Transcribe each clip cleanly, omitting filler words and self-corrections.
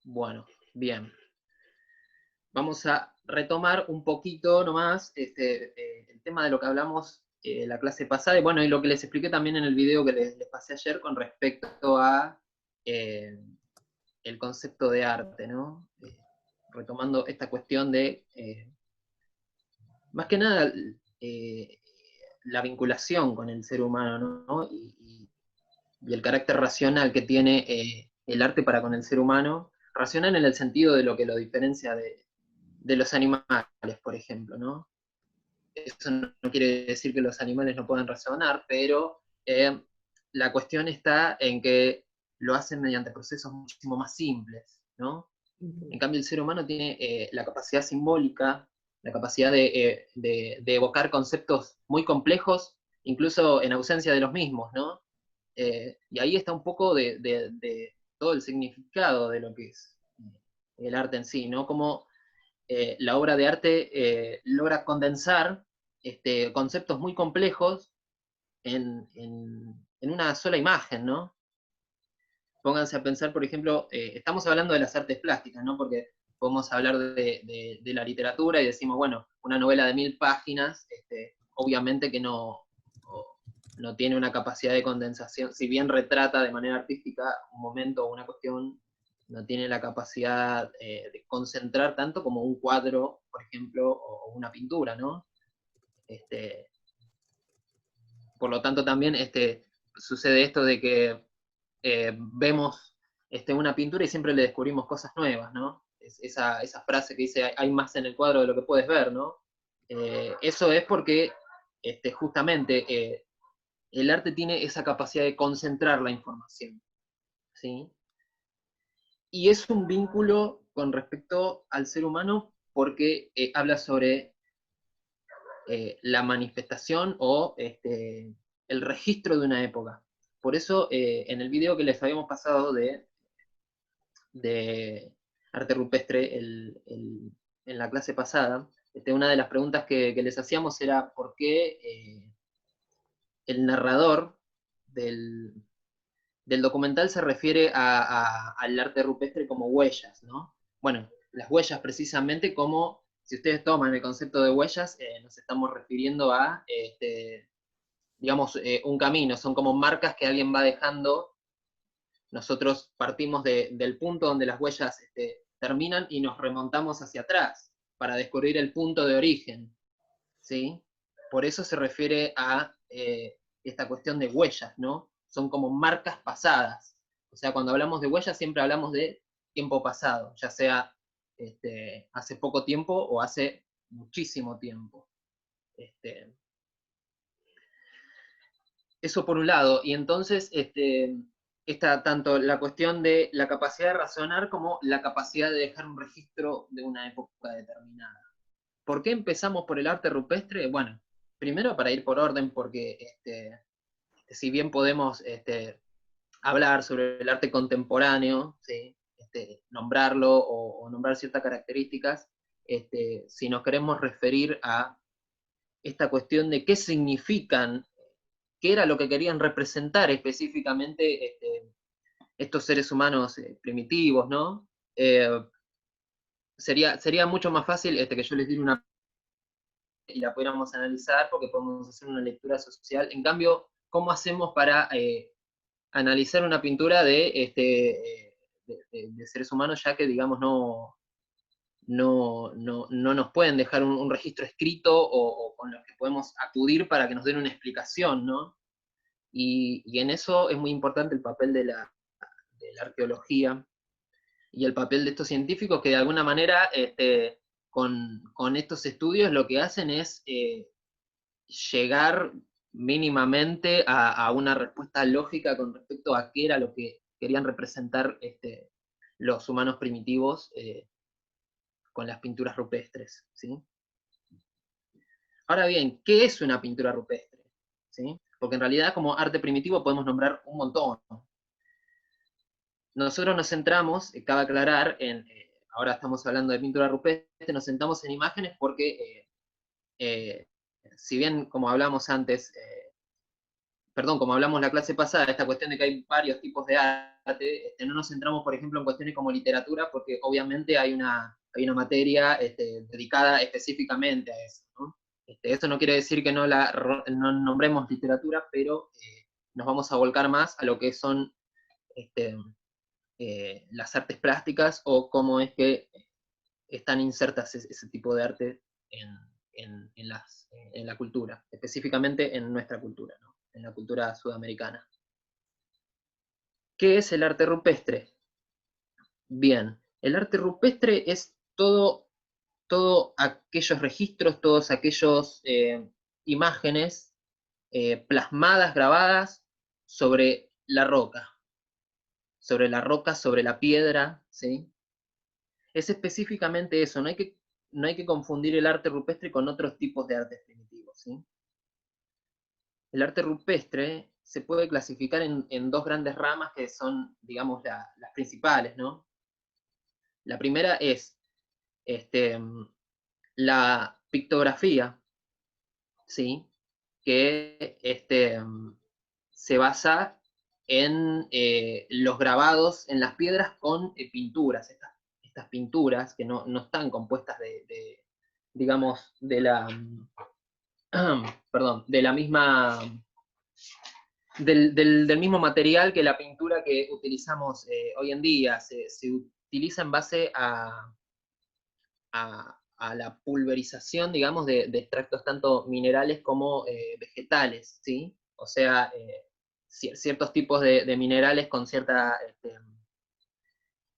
Bueno, bien. Vamos a retomar un poquito nomás el tema de lo que hablamos la clase pasada, y bueno, y lo que les expliqué también en el video que les pasé ayer con respecto a eh, el concepto de arte, ¿no? Retomando esta cuestión de, más que nada, eh, la vinculación con el ser humano, ¿no? Y el carácter racional que tiene el arte para con el ser humano, racional en el sentido de lo que lo diferencia de los animales, por ejemplo, ¿no? Eso no quiere decir que los animales no puedan razonar, pero la cuestión está en que lo hacen mediante procesos muchísimo más simples, ¿no? En cambio, el ser humano tiene la capacidad simbólica, la capacidad de evocar conceptos muy complejos, incluso en ausencia de los mismos, ¿no? Y ahí está un poco de todo el significado de lo que es el arte en sí, ¿no? Como la obra de arte logra condensar conceptos muy complejos en una sola imagen, ¿no? Pónganse a pensar, por ejemplo, estamos hablando de las artes plásticas, ¿no? Porque podemos hablar de la literatura y decimos, bueno, una novela de 1000 páginas, obviamente que no tiene una capacidad de condensación, si bien retrata de manera artística un momento o una cuestión, no tiene la capacidad de concentrar tanto como un cuadro, por ejemplo, o una pintura, ¿no? Este, por lo tanto, también sucede esto de que vemos una pintura y siempre le descubrimos cosas nuevas, ¿no? Esa frase que dice, hay más en el cuadro de lo que puedes ver, ¿no? Eso es porque justamente el arte tiene esa capacidad de concentrar la información, ¿sí? Y es un vínculo con respecto al ser humano porque habla sobre la manifestación o el registro de una época. Por eso, en el video que les habíamos pasado de arte rupestre en la clase pasada, una de las preguntas que les hacíamos era por qué el narrador del, del documental se refiere al arte rupestre como huellas, ¿no? Bueno, las huellas precisamente como, si ustedes toman el concepto de huellas, nos estamos refiriendo a, digamos, un camino, son como marcas que alguien va dejando. Nosotros partimos del punto donde las huellas terminan y nos remontamos hacia atrás para descubrir el punto de origen, ¿sí? Por eso se refiere a esta cuestión de huellas, ¿no? Son como marcas pasadas. O sea, cuando hablamos de huellas siempre hablamos de tiempo pasado, ya sea hace poco tiempo o hace muchísimo tiempo. Este, Eso por un lado. Y entonces está tanto la cuestión de la capacidad de razonar como la capacidad de dejar un registro de una época determinada. ¿Por qué empezamos por el arte rupestre? Bueno, primero para ir por orden, porque si bien podemos hablar sobre el arte contemporáneo, ¿sí? Nombrarlo o nombrar ciertas características, si nos queremos referir a esta cuestión de qué significan, qué era lo que querían representar específicamente estos seres humanos primitivos, ¿no? Eh, sería mucho más fácil que yo les diera una y la pudiéramos analizar porque podemos hacer una lectura social. En cambio, ¿cómo hacemos para analizar una pintura de seres humanos, ya que, digamos, no nos pueden dejar un registro escrito o con los que podemos acudir para que nos den una explicación, ¿no? Y en eso es muy importante el papel de la arqueología y el papel de estos científicos que de alguna manera con estos estudios lo que hacen es llegar mínimamente a una respuesta lógica con respecto a qué era lo que querían representar los humanos primitivos con las pinturas rupestres, ¿sí? Ahora bien, ¿qué es una pintura rupestre? ¿Sí? Porque en realidad como arte primitivo podemos nombrar un montón. Nosotros nos centramos, cabe aclarar, ahora estamos hablando de pintura rupestre, nos centramos en imágenes porque, si bien, como hablamos antes, perdón, como hablamos la clase pasada, esta cuestión de que hay varios tipos de arte, no nos centramos, por ejemplo, en cuestiones como literatura, porque obviamente hay una materia dedicada específicamente a eso, ¿no? Eso no quiere decir que no nombremos literatura, pero nos vamos a volcar más a lo que son este, las artes plásticas o cómo es que están insertas ese tipo de arte en la cultura, específicamente en nuestra cultura, ¿no? En la cultura sudamericana. ¿Qué es el arte rupestre? Bien, el arte rupestre es todo aquellos registros, todos aquellos imágenes plasmadas, grabadas sobre la roca, sobre la piedra, ¿sí? Es específicamente eso, no hay que confundir el arte rupestre con otros tipos de artes primitivos, ¿sí? El arte rupestre se puede clasificar en dos grandes ramas que son, digamos, las principales, ¿no? La primera es la pictografía, ¿sí? Que se basa en los grabados en las piedras con pinturas, estas pinturas que no están compuestas digamos, perdón, de la misma, del mismo material que la pintura que utilizamos hoy en día. Se utiliza en base a la pulverización, digamos, de extractos tanto minerales como vegetales, ¿sí? O sea, ciertos tipos de minerales con cierta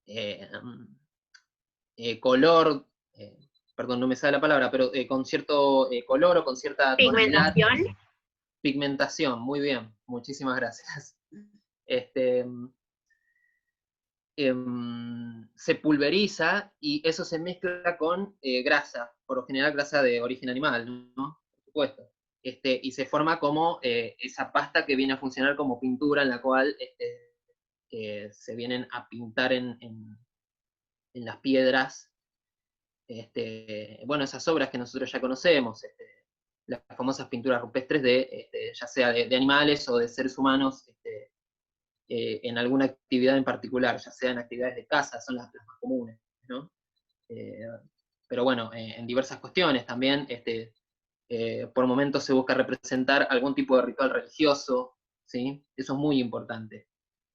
eh, color, perdón, no me sale la palabra, pero con cierto color o con cierta tonalidad. Pigmentación. Pigmentación, muy bien, muchísimas gracias. Este, se pulveriza y eso se mezcla con grasa, por lo general grasa de origen animal, ¿no? Por supuesto. Y se forma como esa pasta que viene a funcionar como pintura en la cual se vienen a pintar en las piedras, bueno, esas obras que nosotros ya conocemos, las famosas pinturas rupestres ya sea de animales o de seres humanos, en alguna actividad en particular, ya sea en actividades de caza, son las más comunes, ¿no? Eh, pero bueno, en diversas cuestiones también, por momentos se busca representar algún tipo de ritual religioso, ¿sí? Eso es muy importante.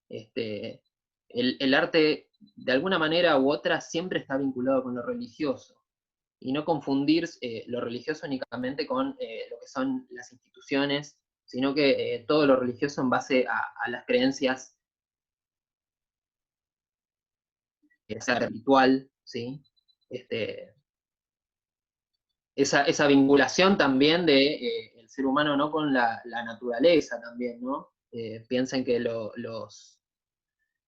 El arte, de alguna manera u otra, siempre está vinculado con lo religioso, y no confundir lo religioso únicamente con lo que son las instituciones, sino que todo lo religioso en base a las creencias sea ritual, ¿sí? Este, esa vinculación también de el ser humano, ¿no? Con la naturaleza también, ¿no? Piensen que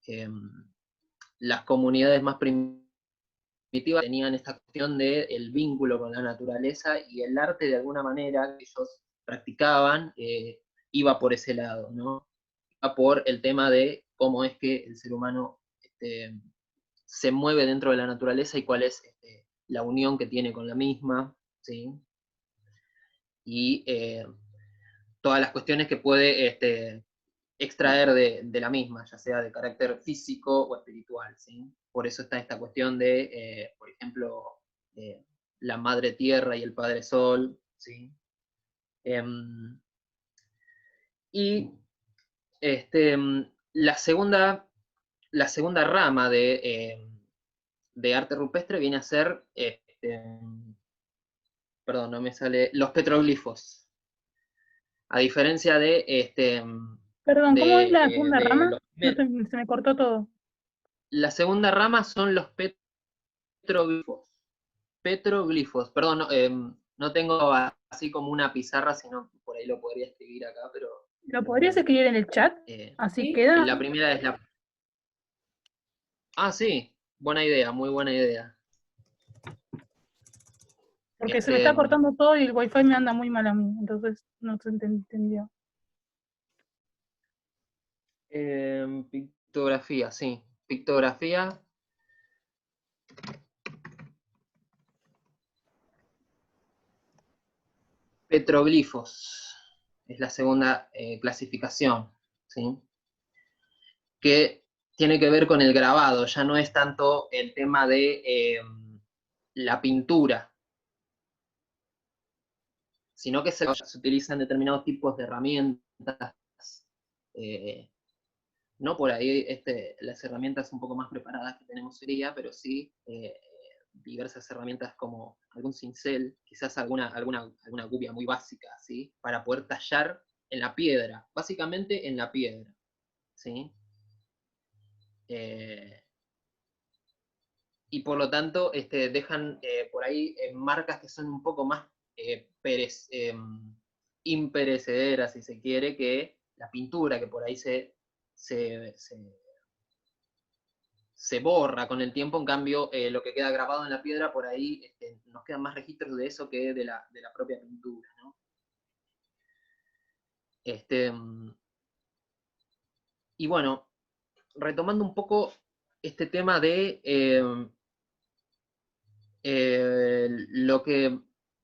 eh, las comunidades más primitivas tenían esta cuestión del vínculo con la naturaleza, y el arte de alguna manera que ellos practicaban iba por ese lado, ¿no? Iba por el tema de cómo es que el ser humano se mueve dentro de la naturaleza y cuál es la unión que tiene con la misma, ¿sí? Y todas las cuestiones que puede extraer de la misma, ya sea de carácter físico o espiritual, ¿sí? Por eso está esta cuestión de, por ejemplo, eh, la madre tierra y el padre sol, ¿sí? Y este, la segunda rama de arte rupestre viene a ser, perdón, no me sale, los petroglifos. A diferencia Perdón, ¿cómo es la segunda de rama? los No primeros. se me cortó todo. La segunda rama son los petroglifos. Petroglifos, perdón, no tengo así como una pizarra, sino por ahí lo podría escribir acá, pero ¿Lo podrías escribir en el chat? Así sí, queda. la primera es la... Ah, sí, buena idea, muy buena idea. Porque se me Este, está cortando todo y el wifi me anda muy mal a mí, entonces no se entendió. pictografía, sí, pictografía. Petroglifos. es la segunda clasificación, ¿sí? Que tiene que ver con el grabado, ya no es tanto el tema de la pintura, sino que se utilizan determinados tipos de herramientas, no por ahí las herramientas un poco más preparadas que tenemos hoy día, pero sí diversas herramientas como algún cincel, quizás alguna gubia muy básica, ¿sí? Para poder tallar en la piedra, básicamente en la piedra, ¿sí? Y por lo tanto dejan por ahí marcas que son un poco más imperecederas, si se quiere, que la pintura, que por ahí se borra con el tiempo. En cambio, lo que queda grabado en la piedra, por ahí nos quedan más registros de eso que de la propia pintura, ¿no? Y bueno, retomando un poco este tema de lo que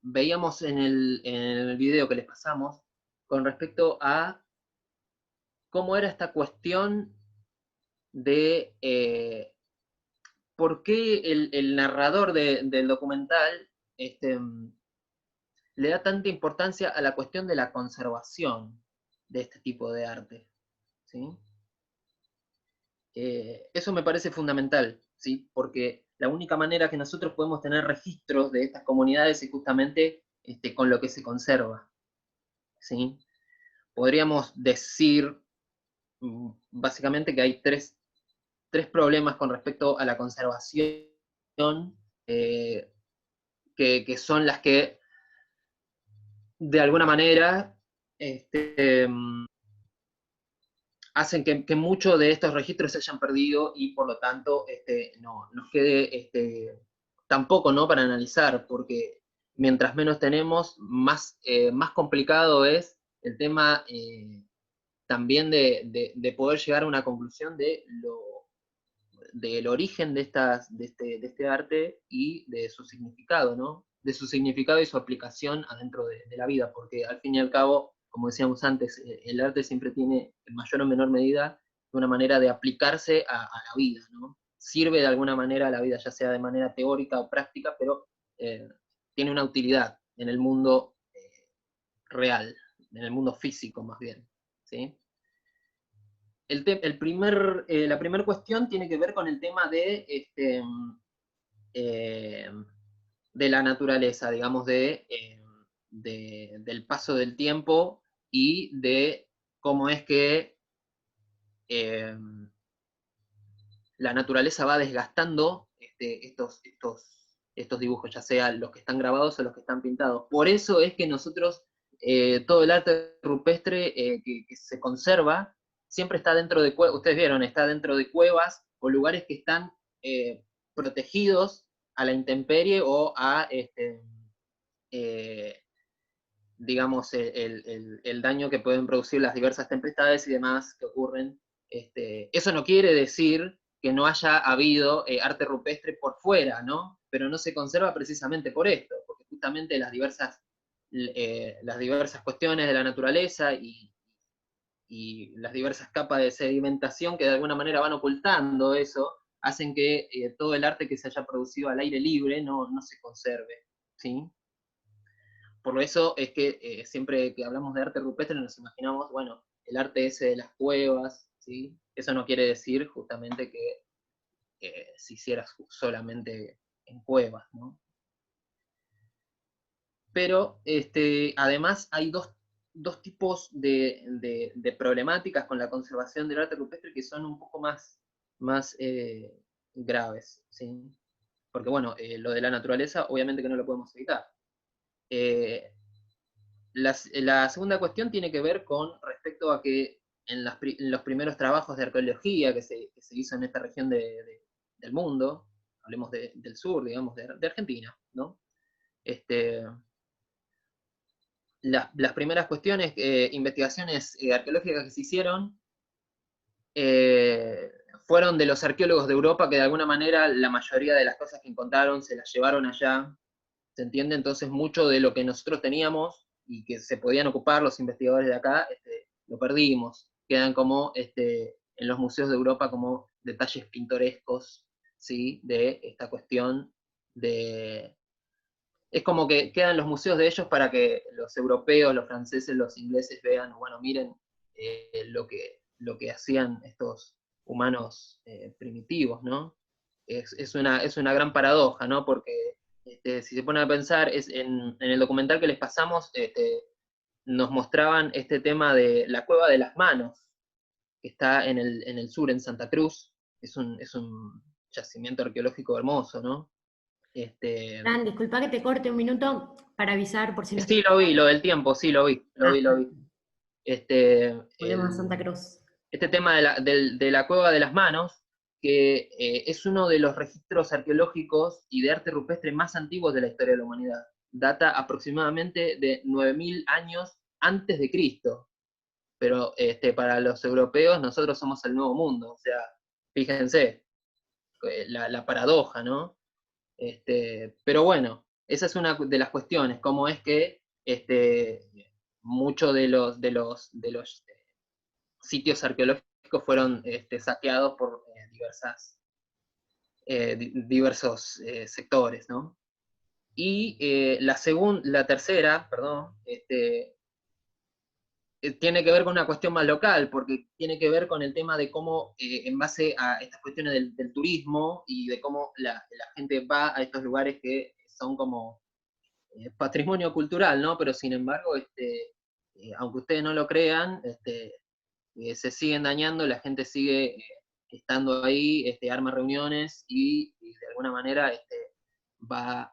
veíamos en el video que les pasamos con respecto a cómo era esta cuestión de por qué el narrador del documental le da tanta importancia a la cuestión de la conservación de este tipo de arte, ¿sí? Eso me parece fundamental, ¿sí? Porque la única manera que nosotros podemos tener registros de estas comunidades es justamente con lo que se conserva, ¿sí? Podríamos decir básicamente que hay tres problemas con respecto a la conservación que son las que de alguna manera hacen que muchos de estos registros se hayan perdido y por lo tanto no nos quede tampoco, ¿no?, para analizar, porque mientras menos tenemos, más complicado es el tema también de poder llegar a una conclusión del origen de este arte y de su significado, ¿no? De su significado y su aplicación adentro de la vida, porque al fin y al cabo, como decíamos antes, el arte siempre tiene, en mayor o menor medida, una manera de aplicarse a la vida, ¿no? Sirve de alguna manera a la vida, ya sea de manera teórica o práctica, pero tiene una utilidad en el mundo real, en el mundo físico más bien, ¿sí? La primera cuestión tiene que ver con el tema de la naturaleza, digamos, del paso del tiempo y de cómo es que la naturaleza va desgastando estos dibujos, ya sean los que están grabados o los que están pintados. Por eso es que nosotros, todo el arte rupestre que se conserva, siempre está dentro de cuevas, ustedes vieron, está dentro de cuevas o lugares que están protegidos a la intemperie o a, digamos, el daño que pueden producir las diversas tempestades y demás que ocurren. Eso no quiere decir que no haya habido arte rupestre por fuera, ¿no? Pero no se conserva precisamente por esto, porque justamente las diversas cuestiones de la naturaleza y las diversas capas de sedimentación que de alguna manera van ocultando eso, hacen que todo el arte que se haya producido al aire libre no se conserve, ¿sí? Por eso es que siempre que hablamos de arte rupestre nos imaginamos, bueno, el arte ese de las cuevas, ¿sí? Eso no quiere decir justamente que se hiciera solamente en cuevas, ¿no? Pero además hay dos tipos de problemáticas con la conservación del arte rupestre que son un poco más graves, ¿sí? Porque bueno, lo de la naturaleza obviamente que no lo podemos evitar. La segunda cuestión tiene que ver con respecto a que en los primeros trabajos de arqueología que se hizo en esta región del mundo, hablemos del sur, digamos, de Argentina, ¿no? Las primeras cuestiones, investigaciones arqueológicas que se hicieron, fueron de los arqueólogos de Europa que de alguna manera la mayoría de las cosas que encontraron se las llevaron allá, ¿se entiende? Entonces mucho de lo que nosotros teníamos y que se podían ocupar los investigadores de acá, lo perdimos. Quedan como en los museos de Europa como detalles pintorescos, ¿sí? De esta cuestión de... Es como que quedan los museos de ellos para que los europeos, los franceses, los ingleses vean, bueno, miren lo que hacían estos humanos primitivos, ¿no? Es una gran paradoja, ¿no? Porque si se pone a pensar, en el documental que les pasamos, nos mostraban este tema de la Cueva de las Manos, que está en el sur, en Santa Cruz. Es un yacimiento arqueológico hermoso, ¿no? Este, Fran, disculpa que te corte un minuto para avisar por si no sí, lo vi, lo del tiempo, sí, lo vi, Ah, lo vi. Este, volvemos a Santa Cruz. este tema de la Cueva de las Manos, que es uno de los registros arqueológicos y de arte rupestre más antiguos de la historia de la humanidad. Data aproximadamente de 9.000 años antes de Cristo. Pero para los europeos nosotros somos el nuevo mundo. O sea, fíjense, la paradoja, ¿no? Pero bueno, esa es una de las cuestiones, cómo es que muchos de los sitios arqueológicos fueron saqueados por diversos sectores, ¿no? Y la tercera, perdón, tiene que ver con una cuestión más local, porque tiene que ver con el tema de cómo, en base a estas cuestiones del turismo y de cómo la gente va a estos lugares que son como patrimonio cultural, ¿no? Pero sin embargo, aunque ustedes no lo crean, se siguen dañando, la gente sigue estando ahí, arma reuniones y de alguna manera va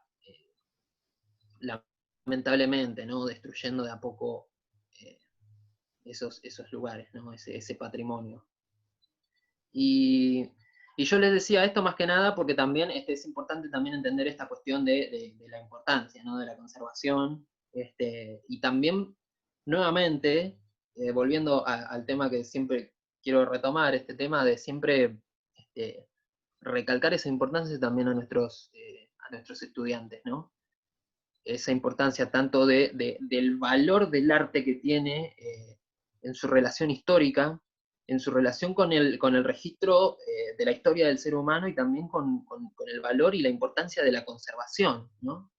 lamentablemente, ¿no? Destruyendo de a poco eh, esos lugares, ¿no? Ese patrimonio. Y, y, yo les decía esto más que nada porque también es importante también entender esta cuestión de la importancia, ¿no? De la conservación, y también, nuevamente, volviendo al tema que siempre quiero retomar, este tema de siempre recalcar esa importancia también a nuestros estudiantes, ¿no? Esa importancia tanto del valor del arte que tiene en su relación histórica, en su relación con el registro de la historia del ser humano y también con el valor y la importancia de la conservación, ¿no?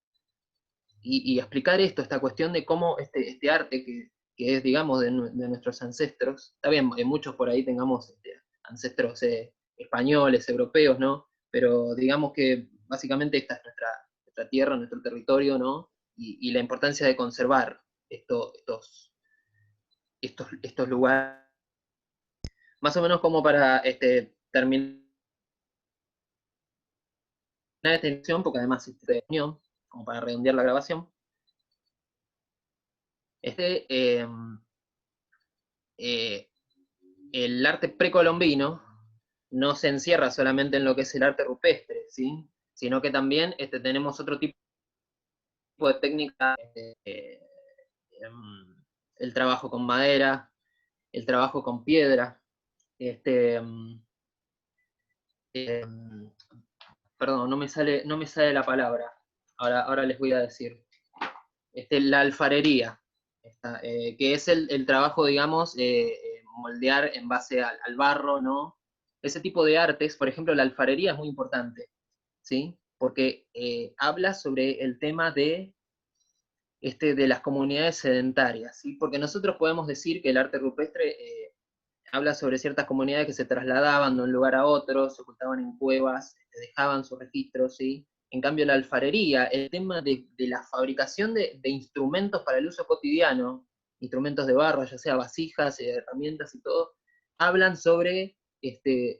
Y explicar esto, esta cuestión de cómo este arte que es, digamos, de nuestros ancestros, está bien, muchos por ahí tengamos ancestros españoles, europeos, ¿no? Pero digamos que básicamente esta es nuestra tierra, nuestro territorio, ¿no? Y la importancia de conservar estos lugares, más o menos como para terminar esta edición, porque además reunión, como para redondear la grabación, eh, eh, el arte precolombino no se encierra solamente en lo que es el arte rupestre, ¿sí? Sino que también tenemos otro tipo de técnica, el trabajo con madera, el trabajo con piedra, este, eh, perdón, no me sale la palabra, ahora les voy a decir, la alfarería, que es el trabajo, digamos, moldear en base al barro, ¿no? Ese tipo de artes, por ejemplo, la alfarería es muy importante, ¿sí? Porque habla sobre el tema de las comunidades sedentarias, ¿sí? Porque nosotros podemos decir que el arte rupestre habla sobre ciertas comunidades que se trasladaban de un lugar a otro, se ocultaban en cuevas, dejaban sus registros, ¿sí? En cambio, la alfarería, el tema de la fabricación de instrumentos para el uso cotidiano, instrumentos de barro, ya sea vasijas, herramientas y todo, hablan sobre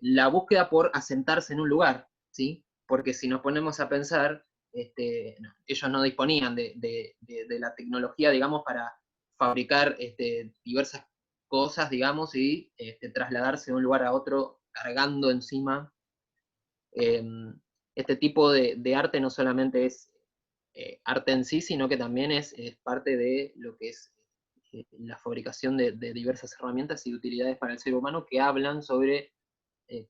la búsqueda por asentarse en un lugar, ¿sí? Porque si nos ponemos a pensar, no, ellos no disponían de la tecnología, digamos, para fabricar diversas cosas, digamos, y trasladarse de un lugar a otro cargando encima. Eh, este tipo de arte no solamente es arte en sí, sino que también es parte de lo que es la fabricación de diversas herramientas y utilidades para el ser humano que hablan sobre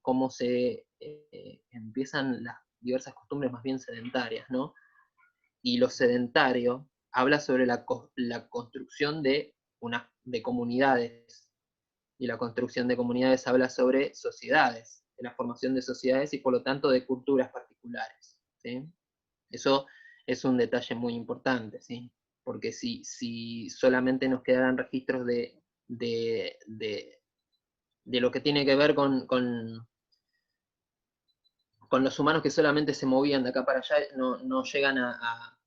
cómo se empiezan las diversas costumbres más bien sedentarias, ¿no? Y lo sedentario habla sobre la construcción de comunidades, y la construcción de comunidades habla sobre sociedades, de la formación de sociedades y por lo tanto de culturas particulares, ¿sí? Eso es un detalle muy importante, ¿sí? Porque si solamente nos quedaran registros de lo que tiene que ver con los humanos que solamente se movían de acá para allá, no llegan a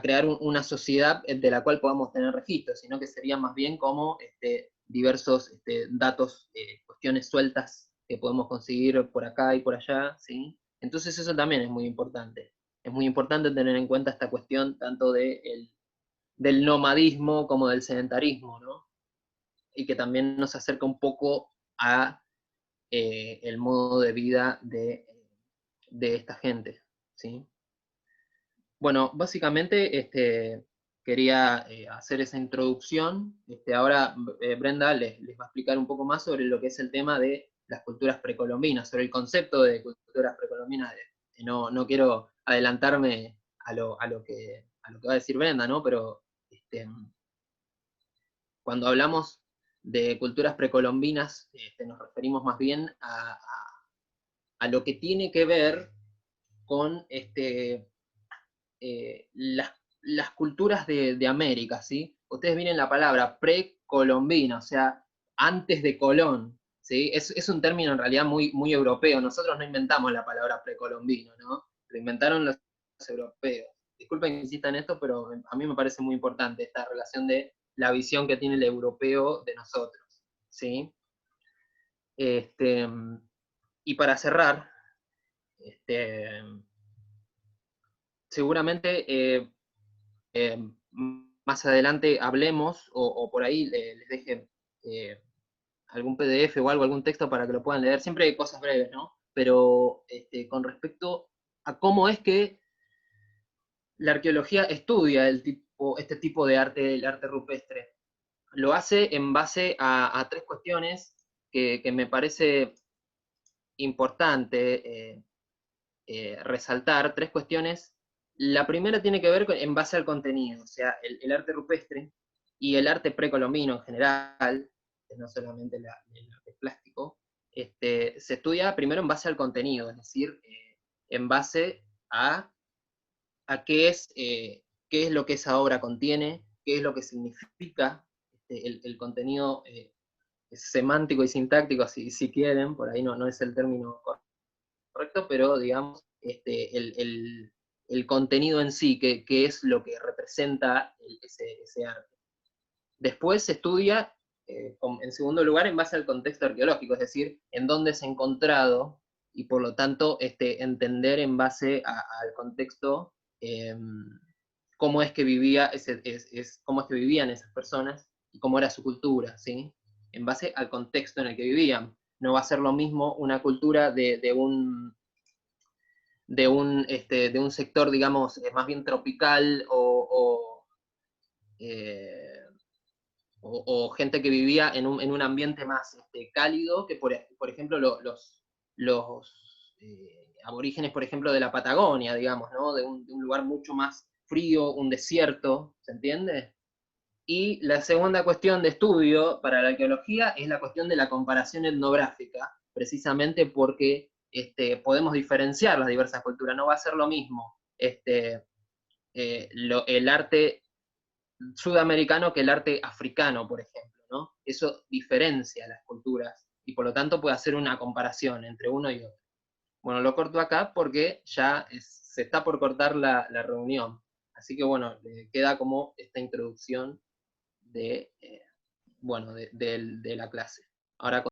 crear una sociedad de la cual podamos tener registros, sino que sería más bien como diversos datos, cuestiones sueltas que podemos conseguir por acá y por allá, ¿sí? Entonces eso también es muy importante. Es muy importante tener en cuenta esta cuestión tanto del nomadismo como del sedentarismo, ¿no? Y que también nos acerca un poco a el modo de vida de esta gente, ¿sí? Bueno, básicamente quería hacer esa introducción. Ahora Brenda les va a explicar un poco más sobre lo que es el tema de las culturas precolombinas, sobre el concepto de culturas precolombinas. No quiero adelantarme a lo que va a decir Brenda, ¿no? Pero cuando hablamos de culturas precolombinas, nos referimos más bien a lo que tiene que ver con las culturas de América, ¿sí? Ustedes miren la palabra precolombina, o sea, antes de Colón, ¿sí? Es un término en realidad muy, muy europeo. Nosotros no inventamos la palabra precolombino, ¿no? Lo inventaron los europeos. Disculpen que insista en esto, pero a mí me parece muy importante esta relación de la visión que tiene el europeo de nosotros, ¿sí? Y para cerrar, seguramente más adelante hablemos, o por ahí les deje algún PDF o algo, algún texto para que lo puedan leer. Siempre hay cosas breves, ¿no? Pero con respecto a cómo es que la arqueología estudia este tipo de arte, el arte rupestre. Lo hace en base a tres cuestiones que me parece importante resaltar, tres cuestiones. La primera tiene que ver en base al contenido, o sea, el arte rupestre y el arte precolombino en general, no solamente el arte plástico, se estudia primero en base al contenido, es decir, en base a qué es lo que esa obra contiene, qué es lo que significa el contenido semántico y sintáctico, si quieren, por ahí no es el término correcto, pero digamos, el contenido en sí, que es lo que representa ese arte. Después se estudia, en segundo lugar, en base al contexto arqueológico, es decir, en dónde se ha encontrado, y por lo tanto entender en base al contexto cómo es que cómo es que vivían esas personas y cómo era su cultura, ¿sí? En base al contexto en el que vivían. No va a ser lo mismo una cultura de un sector, digamos, más bien tropical o gente que vivía en un ambiente más cálido, que por ejemplo los aborígenes, por ejemplo, de la Patagonia, digamos, ¿no? De un lugar mucho más frío, un desierto, ¿se entiende? Y la segunda cuestión de estudio para la arqueología es la cuestión de la comparación etnográfica, precisamente porque podemos diferenciar las diversas culturas. No va a ser lo mismo el arte sudamericano que el arte africano, por ejemplo, ¿no? Eso diferencia las culturas y por lo tanto puede hacer una comparación entre uno y otro. Bueno, lo corto acá porque ya se está por cortar la reunión. Así que bueno, queda como esta introducción de la clase. Ahora